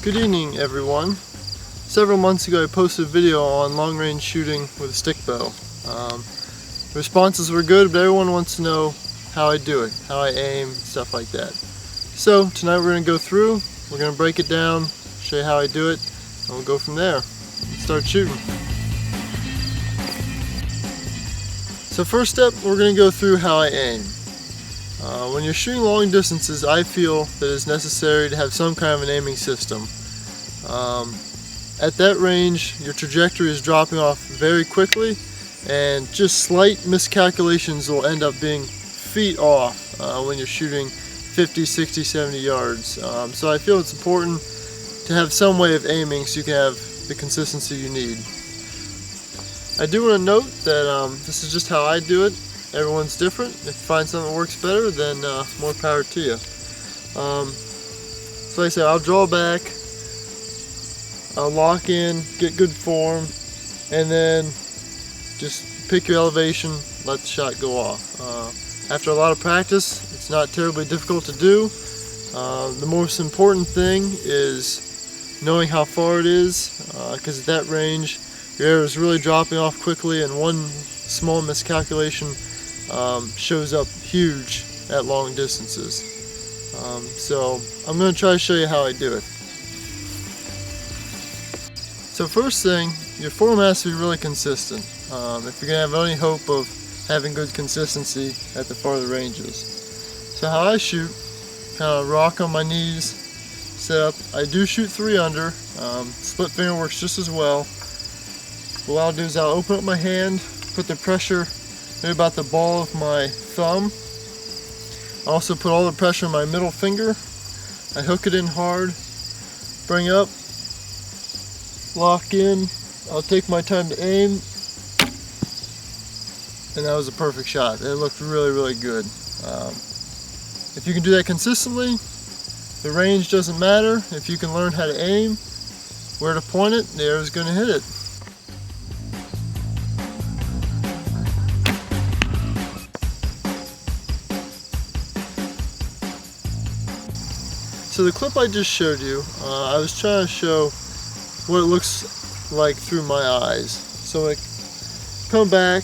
Good evening, everyone. Several months ago I posted a video on long-range shooting with a stick bow. Responses were good, but everyone wants to know how I do it, how I aim, stuff like that. So tonight we're going to go through, we're going to break it down, show you how I do it, and we'll go from there. Let's start shooting. So first step, we're going to go through how I aim. When you're shooting long distances, I feel that it's necessary to have some kind of an aiming system. At that range, your trajectory is dropping off very quickly, and just slight miscalculations will end up being feet off when you're shooting 50, 60, 70 yards. So I feel it's important to have some way of aiming so you can have the consistency you need. I do want to note that this is just how I do it. Everyone's different. If you find something that works better, then more power to you. So like I said, I'll draw back, I'll lock in, get good form, and then just pick your elevation, let the shot go off. After a lot of practice, it's not terribly difficult to do. The most important thing is knowing how far it is, because at that range, your arrow is really dropping off quickly, and one small miscalculation shows up huge at long distances. So I'm going to try to show you how I do it. So first thing, your form has to be really consistent if you're going to have any hope of having good consistency at the farther ranges. So how I shoot, kind of rock on my knees, set up. I do shoot 3 under. Split finger works just as well. What I'll do is I'll open up my hand, put the pressure maybe about the ball of my thumb. I also put all the pressure on my middle finger. I hook it in hard, bring up, lock in. I'll take my time to aim, and that was a perfect shot. It looked really, really good. If you can do that consistently, the range doesn't matter. If you can learn how to aim, where to point it, the arrow's going to hit it. So the clip I just showed you, I was trying to show what it looks like through my eyes. So like, come back,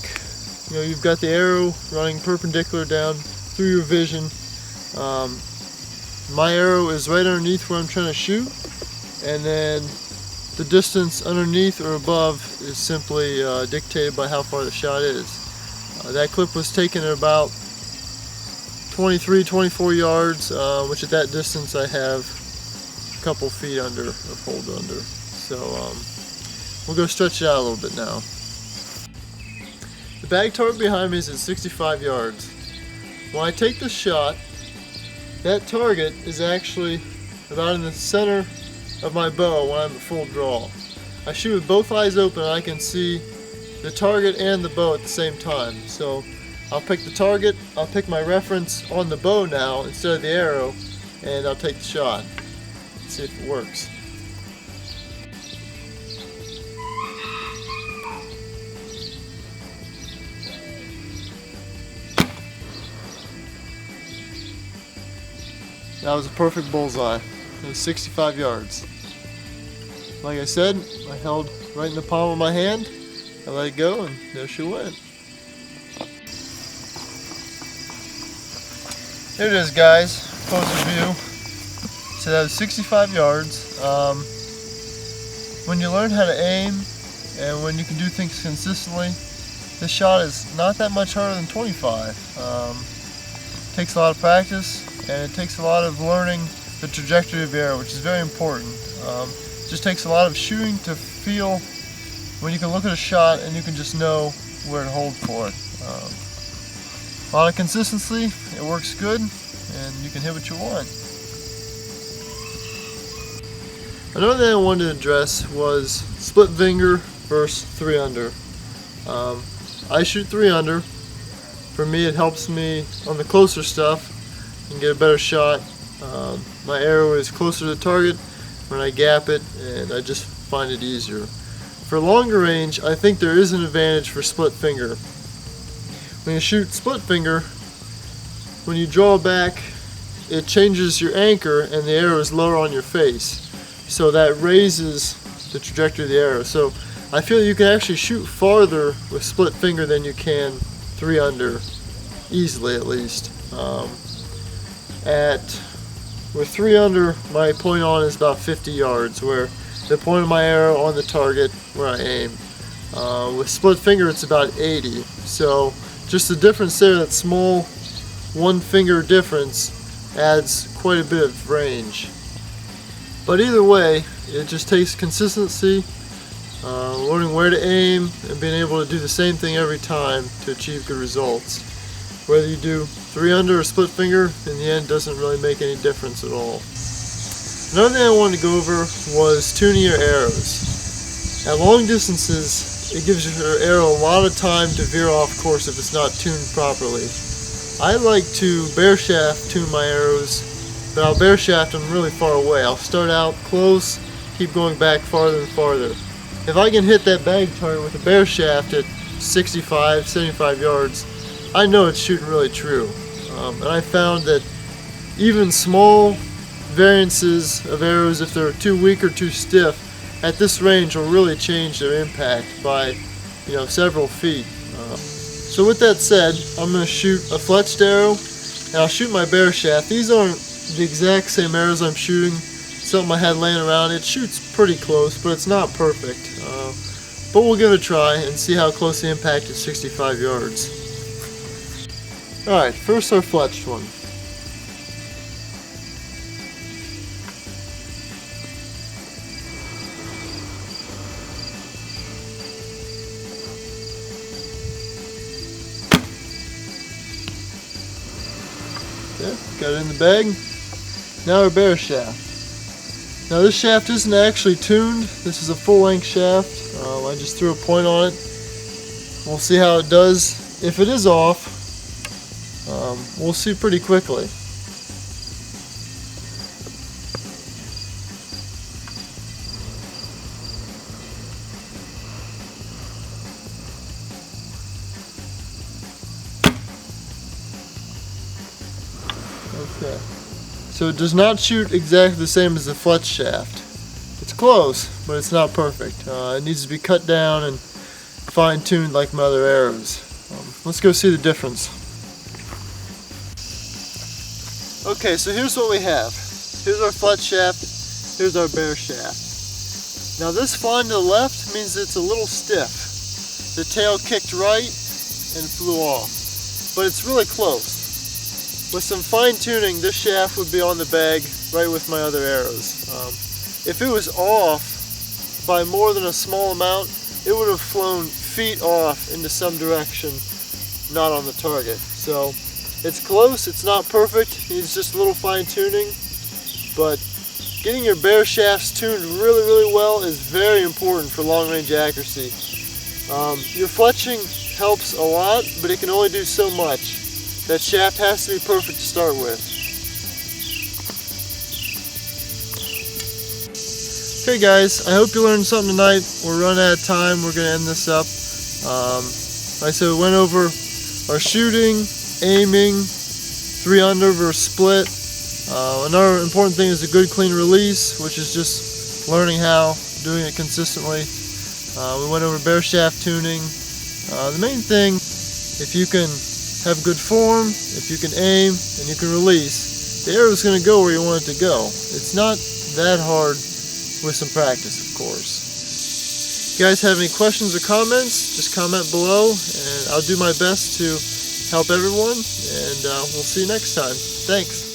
you've got the arrow running perpendicular down through your vision. My arrow is right underneath where I'm trying to shoot, and then the distance underneath or above is simply dictated by how far the shot is. That clip was taken at about 23, 24 yards, which at that distance I have a couple feet under, or pulled under. So we'll go stretch it out a little bit now. The bag target behind me is at 65 yards. When I take this shot, that target is actually about in the center of my bow when I'm at full draw. I shoot with both eyes open and I can see the target and the bow at the same time. So I'll pick the target, I'll pick my reference on the bow now instead of the arrow, and I'll take the shot. Let's see if it works. That was a perfect bullseye. It was 65 yards. Like I said, I held right in the palm of my hand, I let it go, and there she went. Here it is, guys, closer view. So that was 65 yards. When you learn how to aim and when you can do things consistently, this shot is not that much harder than 25. It takes a lot of practice, and it takes a lot of learning the trajectory of the arrow, which is very important. It just takes a lot of shooting to feel when you can look at a shot and you can just know where to hold for it. A lot of consistency, it works good, and you can hit what you want. Another thing I wanted to address was split finger versus 3 under. I shoot 3 under. For me, it helps me on the closer stuff and get a better shot. My arrow is closer to the target when I gap it, and I just find it easier. For longer range, I think there is an advantage for split finger. When you shoot split finger, when you draw back, it changes your anchor and the arrow is lower on your face. so that raises the trajectory of the arrow. So I feel you can actually shoot farther with split finger than you can 3-under, easily at least. With 3-under, my point on is about 50 yards, where the point of my arrow on the target where I aim. With split finger, it's about 80. So just the difference there, that small one finger difference, adds quite a bit of range. But either way, it just takes consistency, learning where to aim, and being able to do the same thing every time to achieve good results. Whether you do 3-under or split finger, in the end doesn't really make any difference at all. Another thing I wanted to go over was tuning your arrows. At long distances, it gives your arrow a lot of time to veer off course if it's not tuned properly. I like to bare shaft tune my arrows, but I'll bare shaft them really far away. I'll start out close, keep going back farther and farther. If I can hit that bag target with a bare shaft at 65, 75 yards, I know it's shooting really true. And I found that even small variances of arrows, if they're too weak or too stiff, at this range will really change their impact by several feet. So with that said, I'm going to shoot a fletched arrow, and I'll shoot my bare shaft. These aren't the exact same arrows I'm shooting. Something I had laying around. It shoots pretty close, but it's not perfect. But we'll give it a try and see how close the impact is 65 yards. Alright, first our fletched one. Okay, got it in the bag. Now our bare shaft. Now this shaft isn't actually tuned. This is a full-length shaft. I just threw a point on it. We'll see how it does. If it is off, we'll see pretty quickly. Okay, so it does not shoot exactly the same as the fletched shaft. It's close, but it's not perfect. It needs to be cut down and fine-tuned like my other arrows. Let's go see the difference. Okay, so here's what we have. Here's our fletched shaft, here's our bare shaft. Now this flying to the left means it's a little stiff. The tail kicked right and flew off, but it's really close. With some fine tuning, this shaft would be on the bag right with my other arrows. If it was off by more than a small amount, it would have flown feet off into some direction, not on the target. So it's close, it's not perfect, needs just a little fine tuning, but getting your bare shafts tuned really well is very important for long range accuracy. Your fletching helps a lot, but it can only do so much. That shaft has to be perfect to start with. Okay guys, I hope you learned something tonight. We're running out of time, we're going to end this up. Like I said, we went over our shooting, aiming, 3-under versus split. Another important thing is a good clean release, which is just learning how, doing it consistently. We went over bare shaft tuning. The main thing, if you can have good form, if you can aim, and you can release, the arrow is going to go where you want it to go. It's not that hard with some practice, of course. If you guys have any questions or comments, just comment below, and I'll do my best to help everyone, and we'll see you next time. Thanks.